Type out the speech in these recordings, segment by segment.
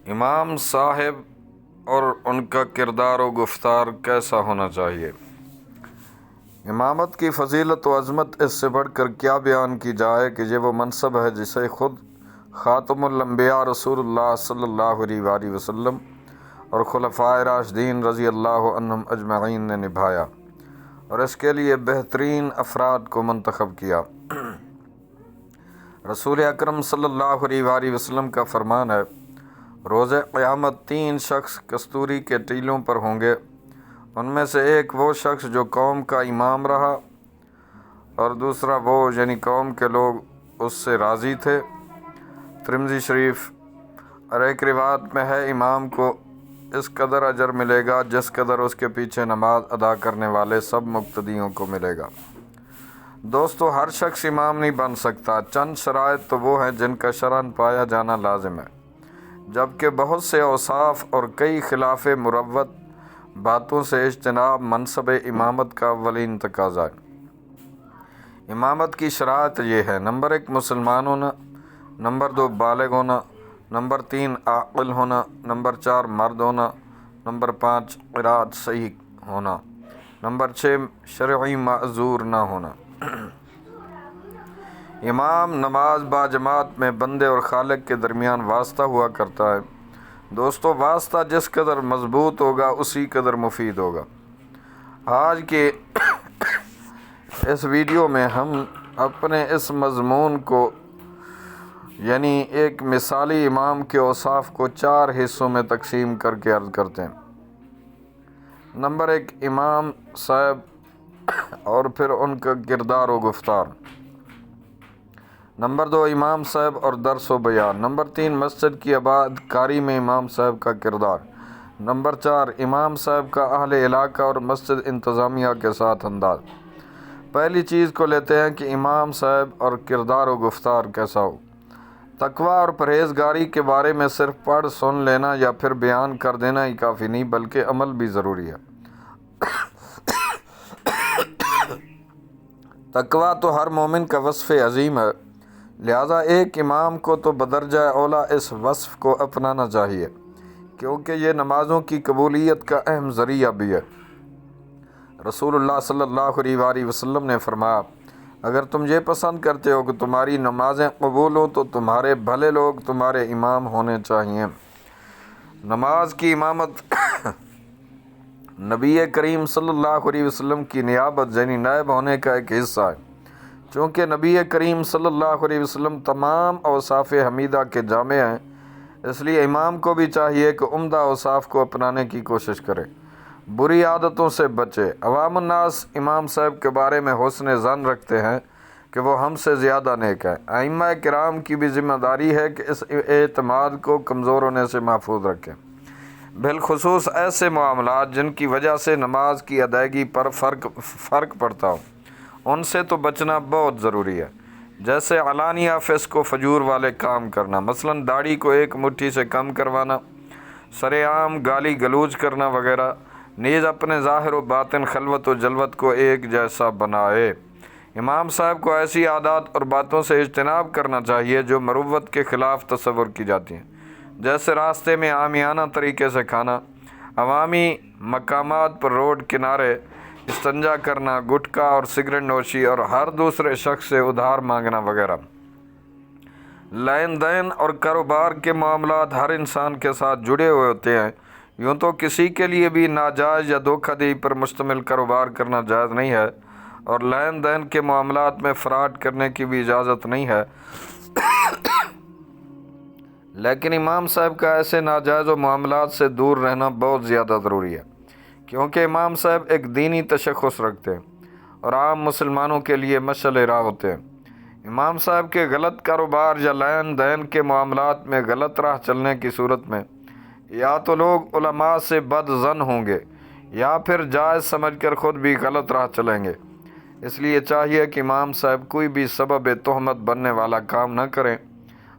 امام صاحب اور ان کا کردار و گفتار کیسا ہونا چاہیے؟ امامت کی فضیلت و عظمت اس سے بڑھ کر کیا بیان کی جائے کہ یہ وہ منصب ہے جسے خود خاتم الانبیاء رسول اللہ صلی اللہ علیہ وآلہ وسلم اور خلفائے راشدین رضی اللہ عنہم اجمعین نے نبھایا اور اس کے لیے بہترین افراد کو منتخب کیا۔ رسول اکرم صلی اللہ علیہ وآلہ وسلم کا فرمان ہے، روز قیامت 3 شخص کستوری کے ٹیلوں پر ہوں گے۔ ان میں سے ایک وہ شخص جو قوم کا امام رہا اور دوسرا وہ یعنی قوم کے لوگ اس سے راضی تھے۔ ترمذی شریف۔ اور ایک روایت میں ہے امام کو اس قدر اجر ملے گا جس قدر اس کے پیچھے نماز ادا کرنے والے سب مقتدیوں کو ملے گا۔ دوستو، ہر شخص امام نہیں بن سکتا۔ چند شرائط تو وہ ہیں جن کا شرعاً پایا جانا لازم ہے، جبکہ بہت سے اوصاف اور کئی خلاف مروت باتوں سے اجتناب منصب امامت کا اولین تقاضا ہے۔ امامت کی شرائط یہ ہے: نمبر 1 مسلمان ہونا، نمبر 2 بالغ ہونا، نمبر 3 عاقل ہونا، نمبر 4 مرد ہونا، نمبر 5 قرات صحیح ہونا، نمبر 6 شرعی معذور نہ ہونا۔ امام نماز باجماعت میں بندے اور خالق کے درمیان واسطہ ہوا کرتا ہے۔ دوستو، واسطہ جس قدر مضبوط ہوگا اسی قدر مفید ہوگا۔ آج کے اس ویڈیو میں ہم اپنے اس مضمون کو یعنی ایک مثالی امام کے اوصاف کو 4 حصوں میں تقسیم کر کے عرض کرتے ہیں۔ نمبر 1 امام صاحب اور پھر ان کا کردار و گفتار۔ نمبر 2 امام صاحب اور درس و بیان۔ نمبر 3 مسجد کی آباد کاری میں امام صاحب کا کردار۔ نمبر 4 امام صاحب کا اہل علاقہ اور مسجد انتظامیہ کے ساتھ انداز۔ پہلی چیز کو لیتے ہیں کہ امام صاحب اور کردار و گفتار کیسا ہو۔ تقویٰ اور پرہیزگاری کے بارے میں صرف پڑھ سن لینا یا پھر بیان کر دینا ہی کافی نہیں، بلکہ عمل بھی ضروری ہے۔ تقویٰ تو ہر مومن کا وصف عظیم ہے، لہذا ایک امام کو تو بدرجہ اولیٰ اس وصف کو اپنانا چاہیے، کیونکہ یہ نمازوں کی قبولیت کا اہم ذریعہ بھی ہے۔ رسول اللہ صلی اللہ علیہ وآلہ وسلم نے فرمایا، اگر تم یہ پسند کرتے ہو کہ تمہاری نمازیں قبول ہوں تو تمہارے بھلے لوگ تمہارے امام ہونے چاہیے۔ نماز کی امامت نبی کریم صلی اللہ علیہ وسلم کی نیابت یعنی نائب ہونے کا ایک حصہ ہے۔ چونکہ نبی کریم صلی اللہ علیہ وسلم تمام اوصاف حمیدہ کے جامع ہیں، اس لیے امام کو بھی چاہیے کہ عمدہ اوصاف کو اپنانے کی کوشش کرے، بری عادتوں سے بچے۔ عوام الناس امام صاحب کے بارے میں حسن ظن رکھتے ہیں کہ وہ ہم سے زیادہ نیک ہے۔ ائمہ کرام کی بھی ذمہ داری ہے کہ اس اعتماد کو کمزور ہونے سے محفوظ رکھیں، بالخصوص ایسے معاملات جن کی وجہ سے نماز کی ادائیگی پر فرق پڑتا ہو، ان سے تو بچنا بہت ضروری ہے، جیسے علانیہ فسق و فجور والے کام کرنا، مثلاً داڑھی کو 1 مٹھی سے کم کروانا، سر عام گالی گلوچ کرنا وغیرہ۔ نیز اپنے ظاہر و باطن خلوت و جلوت کو ایک جیسا بنائے۔ امام صاحب کو ایسی عادات اور باتوں سے اجتناب کرنا چاہیے جو مروت کے خلاف تصور کی جاتی ہیں، جیسے راستے میں عامیانہ طریقے سے کھانا، عوامی مقامات پر روڈ کنارے استنجا کرنا، گٹکا اور سگریٹ نوشی اور ہر دوسرے شخص سے ادھار مانگنا وغیرہ۔ لین دین اور کاروبار کے معاملات ہر انسان کے ساتھ جڑے ہوئے ہوتے ہیں، یوں تو کسی کے لیے بھی ناجائز یا دھوکہ دہی پر مشتمل کاروبار کرنا جائز نہیں ہے، اور لین دین کے معاملات میں فراڈ کرنے کی بھی اجازت نہیں ہے۔ لیکن امام صاحب کا ایسے ناجائز و معاملات سے دور رہنا بہت زیادہ ضروری ہے، کیونکہ امام صاحب ایک دینی تشخص رکھتے ہیں اور عام مسلمانوں کے لیے مشعل راہ ہوتے ہیں۔ امام صاحب کے غلط کاروبار یا لین دین کے معاملات میں غلط راہ چلنے کی صورت میں یا تو لوگ علماء سے بد ظن ہوں گے یا پھر جائز سمجھ کر خود بھی غلط راہ چلیں گے۔ اس لیے چاہیے کہ امام صاحب کوئی بھی سبب تہمت بننے والا کام نہ کریں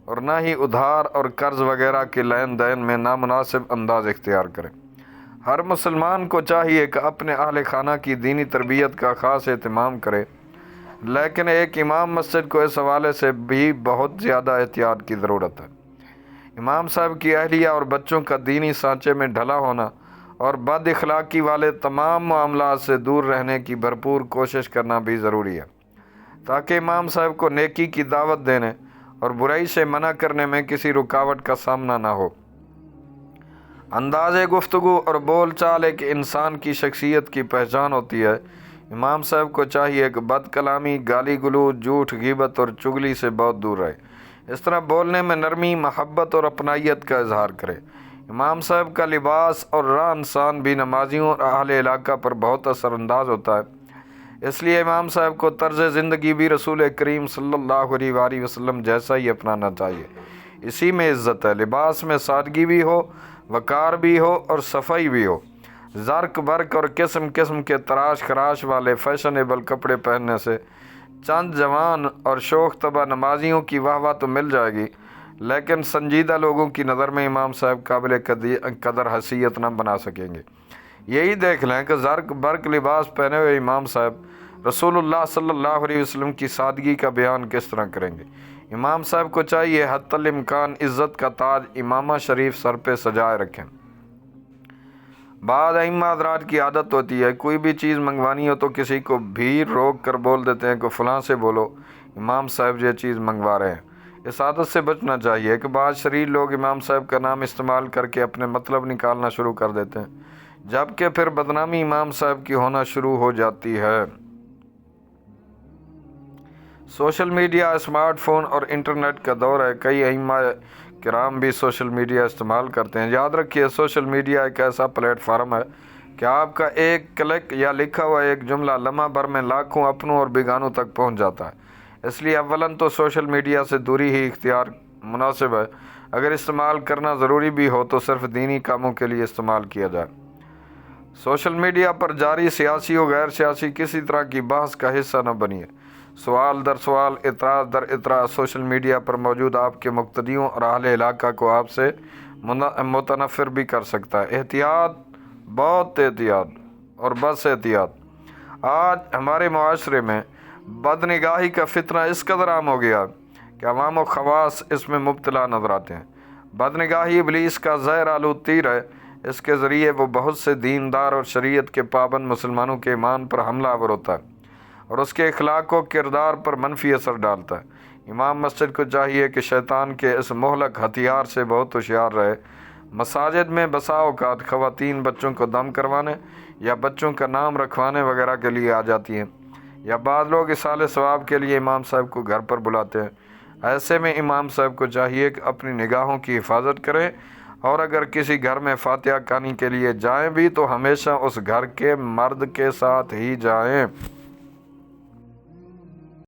اور نہ ہی ادھار اور قرض وغیرہ کے لین دین میں نامناسب انداز اختیار کریں۔ ہر مسلمان کو چاہیے کہ اپنے اہل خانہ کی دینی تربیت کا خاص اہتمام کرے، لیکن ایک امام مسجد کو اس حوالے سے بھی بہت زیادہ احتیاط کی ضرورت ہے۔ امام صاحب کی اہلیہ اور بچوں کا دینی سانچے میں ڈھلا ہونا اور بد اخلاقی والے تمام معاملات سے دور رہنے کی بھرپور کوشش کرنا بھی ضروری ہے، تاکہ امام صاحب کو نیکی کی دعوت دینے اور برائی سے منع کرنے میں کسی رکاوٹ کا سامنا نہ ہو۔ انداز گفتگو اور بول چال ایک انسان کی شخصیت کی پہچان ہوتی ہے۔ امام صاحب کو چاہیے کہ بد کلامی، گالی گلوچ، جھوٹ، غیبت اور چغلی سے بہت دور رہے۔ اس طرح بولنے میں نرمی، محبت اور اپنائیت کا اظہار کرے۔ امام صاحب کا لباس اور رہن سہن بھی نمازیوں اور اہل علاقہ پر بہت اثر انداز ہوتا ہے، اس لیے امام صاحب کو طرز زندگی بھی رسول کریم صلی اللہ علیہ وآلہ وسلم جیسا ہی اپنانا چاہیے۔ اسی میں عزت ہے، لباس میں سادگی بھی ہو، وقار بھی ہو اور صفائی بھی ہو۔ زرق برق اور قسم قسم کے تراش خراش والے فیشنیبل کپڑے پہننے سے چند جوان اور شوخ طبع نمازیوں کی واہ واہ تو مل جائے گی، لیکن سنجیدہ لوگوں کی نظر میں امام صاحب قابل قدر حیثیت نہ بنا سکیں گے۔ یہی دیکھ لیں کہ زرق برق لباس پہنے ہوئے امام صاحب رسول اللہ صلی اللہ علیہ وسلم کی سادگی کا بیان کس طرح کریں گے۔ امام صاحب کو چاہیے حتی الامکان عزت کا تاج امامہ شریف سر پہ سجائے رکھیں۔ بعض ائمہ حضرات کی عادت ہوتی ہے، کوئی بھی چیز منگوانی ہو تو کسی کو بھیڑ روک کر بول دیتے ہیں کہ فلاں سے بولو امام صاحب یہ چیز منگوا رہے ہیں۔ اس عادت سے بچنا چاہیے کہ بعض شریر لوگ امام صاحب کا نام استعمال کر کے اپنے مطلب نکالنا شروع کر دیتے ہیں، جبکہ پھر بدنامی امام صاحب کی ہونا شروع ہو جاتی ہے۔ سوشل میڈیا، اسمارٹ فون اور انٹرنیٹ کا دور ہے، کئی ائمہ کرام بھی سوشل میڈیا استعمال کرتے ہیں۔ یاد رکھیے، سوشل میڈیا ایک ایسا پلیٹ فارم ہے کہ آپ کا ایک کلک یا لکھا ہوا ایک جملہ لمحہ بھر میں لاکھوں اپنوں اور بیگانوں تک پہنچ جاتا ہے۔ اس لیے اولاً تو سوشل میڈیا سے دوری ہی اختیار مناسب ہے۔ اگر استعمال کرنا ضروری بھی ہو تو صرف دینی کاموں کے لیے استعمال کیا جائے۔ سوشل میڈیا پر جاری سیاسی و غیر سیاسی کسی طرح کی بحث کا حصہ نہ بنیے۔ سوال در سوال، اعتراض در اعتراض سوشل میڈیا پر موجود آپ کے مقتدیوں اور اہل علاقہ کو آپ سے متنفر بھی کر سکتا ہے۔ احتیاط، بہت احتیاط اور بس احتیاط۔ آج ہمارے معاشرے میں بد نگاہی کا فتنہ اس قدر عام ہو گیا کہ عوام و خواص اس میں مبتلا نظر آتے ہیں۔ بد نگاہی ابلیس کا زہر آلود تیر ہے، اس کے ذریعے وہ بہت سے دیندار اور شریعت کے پابند مسلمانوں کے ایمان پر حملہ آور ہوتا ہے اور اس کے اخلاق و کردار پر منفی اثر ڈالتا ہے۔ امام مسجد کو چاہیے کہ شیطان کے اس مہلک ہتھیار سے بہت ہوشیار رہے۔ مساجد میں بسا اوقات خواتین بچوں کو دم کروانے یا بچوں کا نام رکھوانے وغیرہ کے لیے آ جاتی ہیں، یا بعض لوگ اصال ثواب کے لیے امام صاحب کو گھر پر بلاتے ہیں۔ ایسے میں امام صاحب کو چاہیے کہ اپنی نگاہوں کی حفاظت کریں، اور اگر کسی گھر میں فاتحہ خوانی کے لیے جائیں بھی تو ہمیشہ اس گھر کے مرد کے ساتھ ہی جائیں۔